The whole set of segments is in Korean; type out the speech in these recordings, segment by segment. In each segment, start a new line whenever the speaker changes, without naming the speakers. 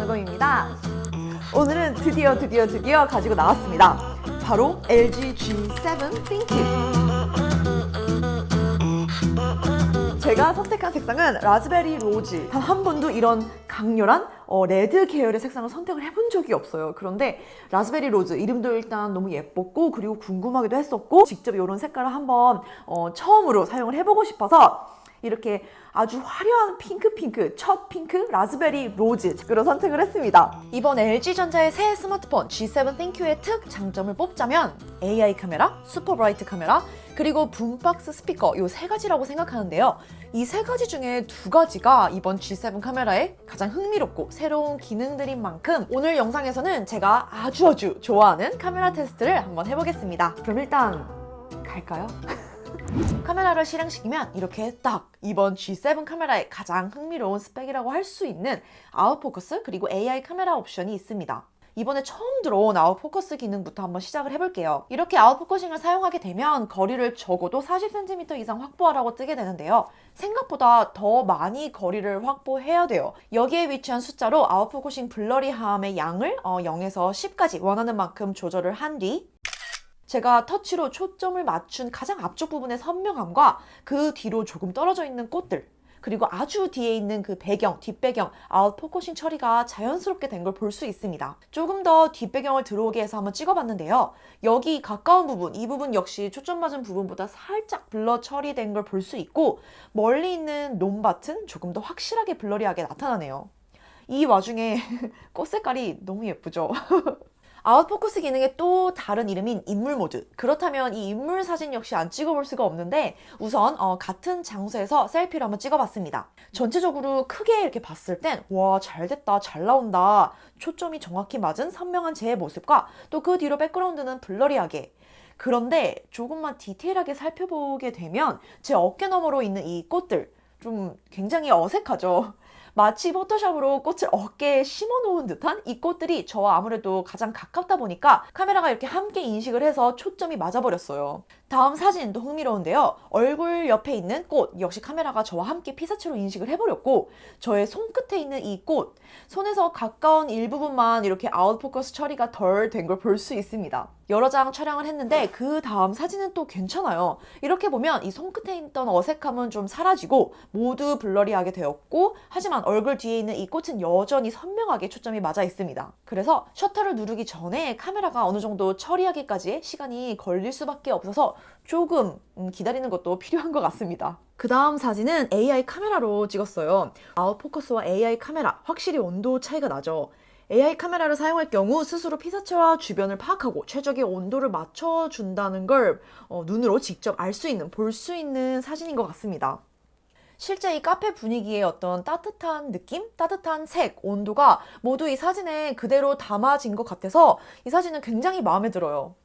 박은입니다. 오늘은 드디어 가지고 나왔습니다. 바로 LG G7 ThinQ. 제가 선택한 색상은 라즈베리 로즈. 단 한 번도 이런 강렬한 레드 계열의 색상을 선택을 해본 적이 없어요. 그런데 라즈베리 로즈 이름도 일단 너무 예뻤고, 그리고 궁금하기도 했었고, 직접 이런 색깔을 한번 처음으로 사용을 해보고 싶어서 이렇게 아주 화려한 핑크 첫 핑크 라즈베리 로즈로 선택을 했습니다. 이번 LG전자의 새 스마트폰 G7 ThinQ의 특 장점을 뽑자면 AI 카메라, 슈퍼 브라이트 카메라, 그리고 붐박스 스피커, 이 세 가지라고 생각하는데요. 이 세 가지 중에 두 가지가 이번 G7 카메라의 가장 흥미롭고 새로운 기능들인 만큼 오늘 영상에서는 제가 아주 좋아하는 카메라 테스트를 한번 해보겠습니다. 그럼 일단 갈까요? 카메라를 실행시키면 이렇게 딱 이번 G7 카메라의 가장 흥미로운 스펙이라고 할 수 있는 아웃포커스 그리고 AI 카메라 옵션이 있습니다. 이번에 처음 들어온 아웃포커스 기능부터 한번 시작을 해볼게요. 이렇게 아웃포커싱을 사용하게 되면 거리를 적어도 40cm 이상 확보하라고 뜨게 되는데요. 생각보다 더 많이 거리를 확보해야 돼요. 여기에 위치한 숫자로 아웃포커싱 블러리함의 양을 0에서 10까지 원하는 만큼 조절을 한 뒤 제가 터치로 초점을 맞춘 가장 앞쪽 부분의 선명함과 그 뒤로 조금 떨어져 있는 꽃들, 그리고 아주 뒤에 있는 그 배경, 뒷배경, 아웃포커싱 처리가 자연스럽게 된 걸 볼 수 있습니다. 조금 더 뒷배경을 들어오게 해서 한번 찍어봤는데요. 여기 가까운 부분, 이 부분 역시 초점 맞은 부분보다 살짝 블러 처리된 걸 볼 수 있고, 멀리 있는 논밭은 조금 더 확실하게 블러리하게 나타나네요. 이 와중에 꽃 색깔이 너무 예쁘죠? 아웃포커스 기능의 또 다른 이름인 인물 모드. 그렇다면 이 인물 사진 역시 안 찍어볼 수가 없는데, 우선 같은 장소에서 셀피를 한번 찍어봤습니다. 전체적으로 크게 이렇게 봤을 땐 와, 잘됐다, 잘 나온다, 초점이 정확히 맞은 선명한 제 모습과 또 그 뒤로 백그라운드는 블러리하게. 그런데 조금만 디테일하게 살펴보게 되면 제 어깨 너머로 있는 이 꽃들 좀 굉장히 어색하죠. 마치 포토샵으로 꽃을 어깨에 심어놓은 듯한 이 꽃들이 저와 아무래도 가장 가깝다 보니까 카메라가 이렇게 함께 인식을 해서 초점이 맞아버렸어요. 다음 사진도 흥미로운데요. 얼굴 옆에 있는 꽃 역시 카메라가 저와 함께 피사체로 인식을 해버렸고, 저의 손끝에 있는 이 꽃, 손에서 가까운 일부분만 이렇게 아웃포커스 처리가 덜 된 걸 볼 수 있습니다. 여러 장 촬영을 했는데 그 다음 사진은 또 괜찮아요. 이렇게 보면 이 손끝에 있던 어색함은 좀 사라지고 모두 블러리하게 되었고, 하지만 얼굴 뒤에 있는 이 꽃은 여전히 선명하게 초점이 맞아 있습니다. 그래서 셔터를 누르기 전에 카메라가 어느 정도 처리하기까지 시간이 걸릴 수밖에 없어서 조금 기다리는 것도 필요한 것 같습니다. 그 다음 사진은 AI 카메라로 찍었어요. 아웃포커스와 AI 카메라 확실히 온도 차이가 나죠. AI 카메라를 사용할 경우 스스로 피사체와 주변을 파악하고 최적의 온도를 맞춰준다는 걸 눈으로 직접 알 수 있는, 볼 수 있는 사진인 것 같습니다. 실제 이 카페 분위기의 어떤 따뜻한 느낌, 따뜻한 색, 온도가 모두 이 사진에 그대로 담아진 것 같아서 이 사진은 굉장히 마음에 들어요.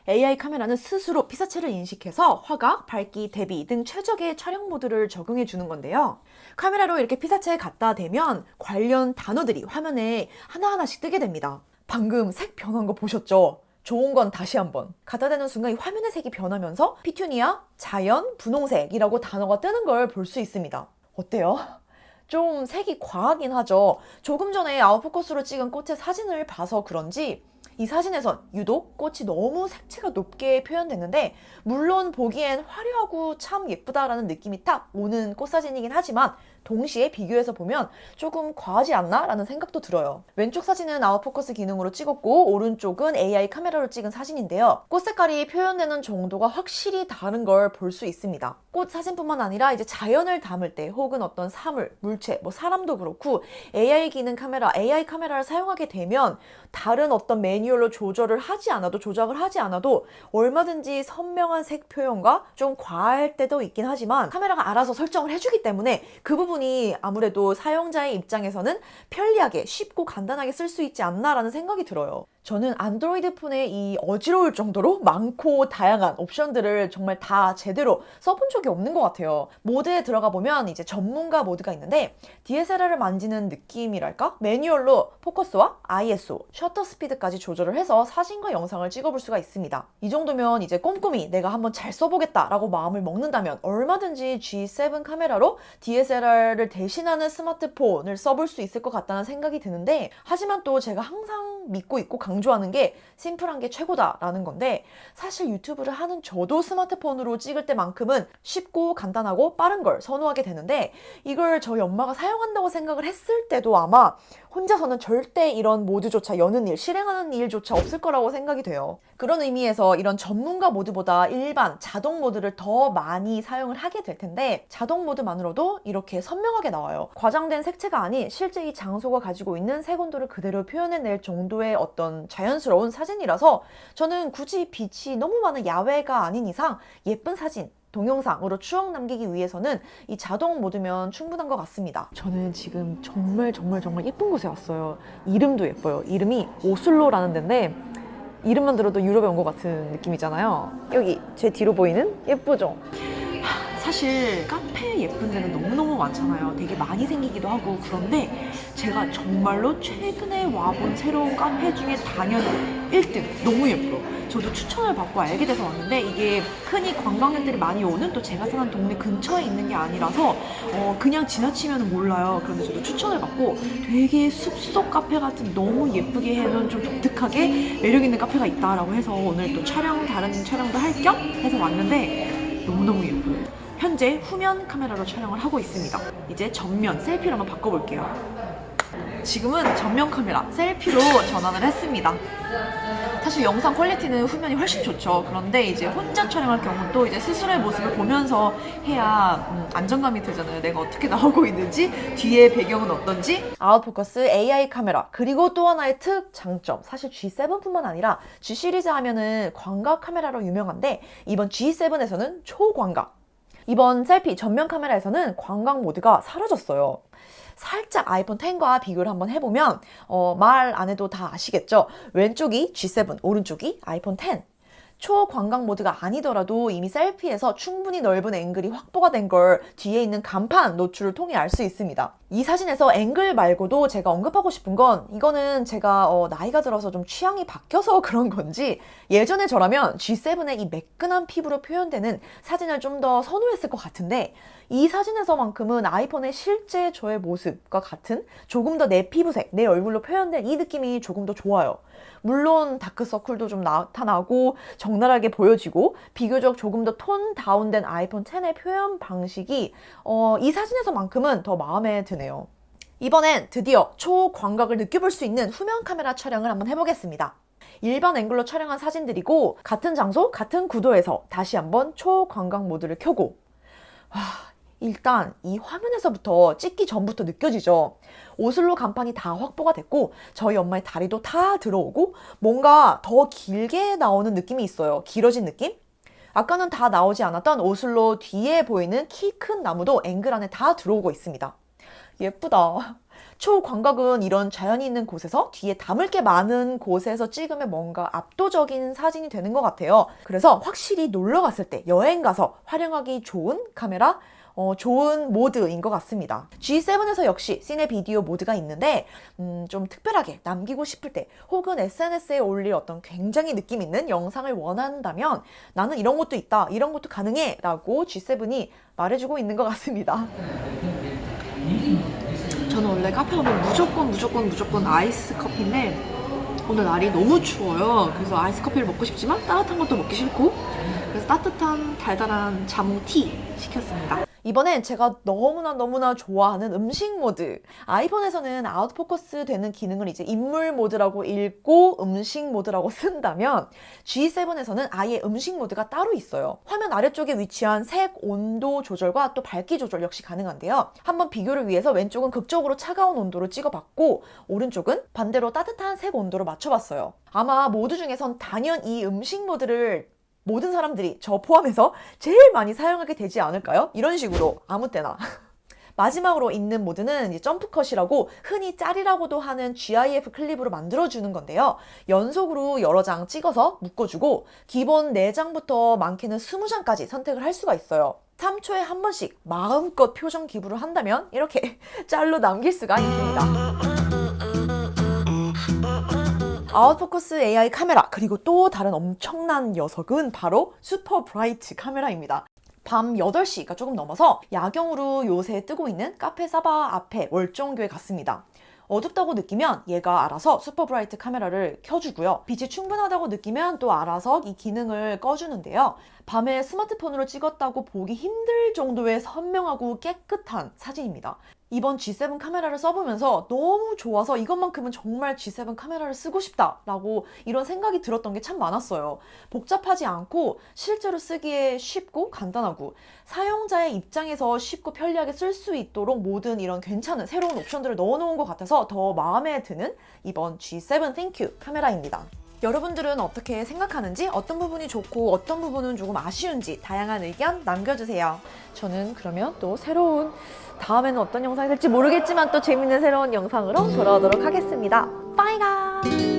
AI 카메라는 스스로 피사체를 인식해서 화각, 밝기, 대비 등 최적의 촬영 모드를 적용해 주는 건데요. 카메라로 이렇게 피사체에 갖다 대면 관련 단어들이 화면에 하나하나씩 뜨게 됩니다. 방금 색 변한 거 보셨죠? 좋은 건 다시 한번. 갖다 대는 순간 이 화면의 색이 변하면서 피투니아, 자연, 분홍색이라고 단어가 뜨는 걸 볼 수 있습니다. 어때요? 좀 색이 과하긴 하죠. 조금 전에 아웃포커스로 찍은 꽃의 사진을 봐서 그런지 이 사진에선 유독 꽃이 너무 색채가 높게 표현됐는데, 물론 보기엔 화려하고 참 예쁘다라는 느낌이 딱 오는 꽃사진이긴 하지만 동시에 비교해서 보면 조금 과하지 않나? 라는 생각도 들어요. 왼쪽 사진은 아웃포커스 기능으로 찍었고 오른쪽은 AI 카메라로 찍은 사진인데요. 꽃 색깔이 표현되는 정도가 확실히 다른 걸 볼 수 있습니다. 꽃 사진뿐만 아니라 이제 자연을 담을 때 혹은 어떤 사물, 물체, 사람도 그렇고 AI 기능 카메라, AI 카메라를 사용하게 되면 다른 어떤 매뉴얼로 조절을 하지 않아도, 조작을 하지 않아도 얼마든지 선명한 색 표현과 좀 과할 때도 있긴 하지만 카메라가 알아서 설정을 해주기 때문에 그 부분이 아무래도 사용자의 입장에서는 편리하게 쉽고 간단하게 쓸 수 있지 않나라는 생각이 들어요. 저는 안드로이드 폰에 이 어지러울 정도로 많고 다양한 옵션들을 정말 다 제대로 써본 적이 없는 것 같아요. 모드에 들어가 보면 이제 전문가 모드가 있는데 DSLR을 만지는 느낌이랄까? 매뉴얼로 포커스와 ISO, 셔터 스피드까지 조절을 해서 사진과 영상을 찍어볼 수가 있습니다. 이 정도면 이제 꼼꼼히 내가 한번 잘 써보겠다라고 마음을 먹는다면 얼마든지 G7 카메라로 DSLR 모바일을 대신하는 스마트폰을 써볼 수 있을 것 같다는 생각이 드는데, 하지만 또 제가 항상 믿고 있고 강조하는 게 심플한 게 최고다라는 건데, 사실 유튜브를 하는 저도 스마트폰으로 찍을 때만큼은 쉽고 간단하고 빠른 걸 선호하게 되는데, 이걸 저희 엄마가 사용한다고 생각을 했을 때도 아마 혼자서는 절대 이런 모드조차 여는 일, 실행하는 일조차 없을 거라고 생각이 돼요. 그런 의미에서 이런 전문가 모드보다 일반 자동 모드를 더 많이 사용을 하게 될 텐데, 자동 모드만으로도 이렇게 선명하게 나와요. 과장된 색채가 아닌 실제 이 장소가 가지고 있는 색온도를 그대로 표현해낼 정도의 어떤 자연스러운 사진이라서, 저는 굳이 빛이 너무 많은 야외가 아닌 이상 예쁜 사진, 동영상으로 추억 남기기 위해서는 이 자동 모드면 충분한 것 같습니다. 저는 지금 정말 예쁜 곳에 왔어요. 이름도 예뻐요. 이름이 오슬로라는 데인데, 이름만 들어도 유럽에 온 것 같은 느낌이잖아요. 여기 제 뒤로 보이는 예쁘죠? 사실 카페 예쁜 데는 너무너무 많잖아요. 되게 많이 생기기도 하고. 그런데 제가 정말로 최근에 와본 새로운 카페 중에 단연 1등, 너무 예뻐요. 저도 추천을 받고 알게 돼서 왔는데, 이게 흔히 관광객들이 많이 오는, 또 제가 사는 동네 근처에 있는 게 아니라서 그냥 지나치면 몰라요. 그런데 저도 추천을 받고, 되게 숲속 카페 같은 너무 예쁘게 해놓은 좀 독특하게 매력 있는 카페가 있다라고 해서 오늘 또 다른 촬영도 할 겸 해서 왔는데 너무너무 예뻐요. 현재 후면 카메라로 촬영을 하고 있습니다. 이제 전면 셀피로 한번 바꿔볼게요. 지금은 전면 카메라 셀피로 전환을 했습니다. 사실 영상 퀄리티는 후면이 훨씬 좋죠. 그런데 이제 혼자 촬영할 경우는 또 이제 스스로의 모습을 보면서 해야 안정감이 들잖아요. 내가 어떻게 나오고 있는지, 뒤에 배경은 어떤지. 아웃포커스 AI 카메라, 그리고 또 하나의 특장점, 사실 G7뿐만 아니라 G 시리즈 하면은 광각 카메라로 유명한데, 이번 G7에서는 초광각, 이번 셀피 전면 카메라에서는 광각 모드가 사라졌어요. 살짝 아이폰 X과 비교를 한번 해보면 말 안 해도 다 아시겠죠? 왼쪽이 G7, 오른쪽이 아이폰 X. 초광각 모드가 아니더라도 이미 셀피에서 충분히 넓은 앵글이 확보가 된 걸 뒤에 있는 간판 노출을 통해 알 수 있습니다. 이 사진에서 앵글 말고도 제가 언급하고 싶은 건, 이거는 제가 나이가 들어서 좀 취향이 바뀌어서 그런 건지, 예전에 저라면 G7의 이 매끈한 피부로 표현되는 사진을 좀 더 선호했을 것 같은데, 이 사진에서만큼은 아이폰의 실제 저의 모습과 같은 조금 더 내 피부색, 내 얼굴로 표현된 이 느낌이 조금 더 좋아요. 물론 다크서클도 좀 나타나고 적나라하게 보여지고, 비교적 조금 더 톤 다운된 아이폰 X의 표현 방식이 이 사진에서만큼은 더 마음에 드네요. 이번엔 드디어 초광각을 느껴볼 수 있는 후면 카메라 촬영을 한번 해보겠습니다. 일반 앵글로 촬영한 사진들이고, 같은 장소, 같은 구도에서 다시 한번 초광각 모드를 켜고, 일단 이 화면에서부터 찍기 전부터 느껴지죠. 오슬로 간판이 다 확보가 됐고, 저희 엄마의 다리도 다 들어오고, 뭔가 더 길게 나오는 느낌이 있어요. 길어진 느낌? 아까는 다 나오지 않았던 오슬로 뒤에 보이는 키 큰 나무도 앵글 안에 다 들어오고 있습니다. 예쁘다. 초광각은 이런 자연이 있는 곳에서, 뒤에 담을 게 많은 곳에서 찍으면 뭔가 압도적인 사진이 되는 것 같아요. 그래서 확실히 놀러 갔을 때, 여행 가서 활용하기 좋은 카메라, 좋은 모드인 것 같습니다. G7에서 역시 시네 비디오 모드가 있는데, 좀 특별하게 남기고 싶을 때, 혹은 SNS에 올릴 어떤 굉장히 느낌 있는 영상을 원한다면, 나는 이런 것도 있다, 이런 것도 가능해 라고 G7이 말해주고 있는 것 같습니다. 저는 원래 카페 오면 무조건 아이스 커피인데, 오늘 날이 너무 추워요. 그래서 아이스 커피를 먹고 싶지만 따뜻한 것도 먹기 싫고, 그래서 따뜻한 달달한 자몽티 시켰습니다. 이번엔 제가 너무나 좋아하는 음식 모드. 아이폰에서는 아웃포커스 되는 기능을 이제 인물 모드라고 읽고 음식 모드라고 쓴다면, G7에서는 아예 음식 모드가 따로 있어요. 화면 아래쪽에 위치한 색 온도 조절과 또 밝기 조절 역시 가능한데요. 한번 비교를 위해서 왼쪽은 극적으로 차가운 온도로 찍어봤고, 오른쪽은 반대로 따뜻한 색 온도로 맞춰봤어요. 아마 모드 중에선 단연 이 음식 모드를 모든 사람들이, 저 포함해서, 제일 많이 사용하게 되지 않을까요? 이런 식으로 아무 때나. 마지막으로 있는 모드는 점프컷이라고 흔히 짤이라고도 하는 GIF 클립으로 만들어주는 건데요. 연속으로 여러 장 찍어서 묶어주고, 기본 4장부터 많게는 20장까지 선택을 할 수가 있어요. 3초에 한 번씩 마음껏 표정 기부를 한다면 이렇게 짤로 남길 수가 있습니다. 아웃포커스 AI 카메라, 그리고 또 다른 엄청난 녀석은 바로 슈퍼 브라이트 카메라입니다. 밤 8시가 조금 넘어서 야경으로 요새 뜨고 있는 카페 사바 앞에 월정교에 갔습니다. 어둡다고 느끼면 얘가 알아서 슈퍼 브라이트 카메라를 켜주고요. 빛이 충분하다고 느끼면 또 알아서 이 기능을 꺼주는데요. 밤에 스마트폰으로 찍었다고 보기 힘들 정도의 선명하고 깨끗한 사진입니다. 이번 G7 카메라를 써보면서 너무 좋아서 이것만큼은 정말 G7 카메라를 쓰고 싶다라고 이런 생각이 들었던 게 참 많았어요. 복잡하지 않고 실제로 쓰기에 쉽고 간단하고 사용자의 입장에서 쉽고 편리하게 쓸 수 있도록 모든 이런 괜찮은 새로운 옵션들을 넣어놓은 것 같아서 더 마음에 드는 이번 G7 ThinQ 카메라입니다. 여러분들은 어떻게 생각하는지, 어떤 부분이 좋고 어떤 부분은 조금 아쉬운지 다양한 의견 남겨주세요. 저는 그러면 또 새로운, 다음에는 어떤 영상이 될지 모르겠지만 또 재밌는 새로운 영상으로 돌아오도록 하겠습니다. 빠이가!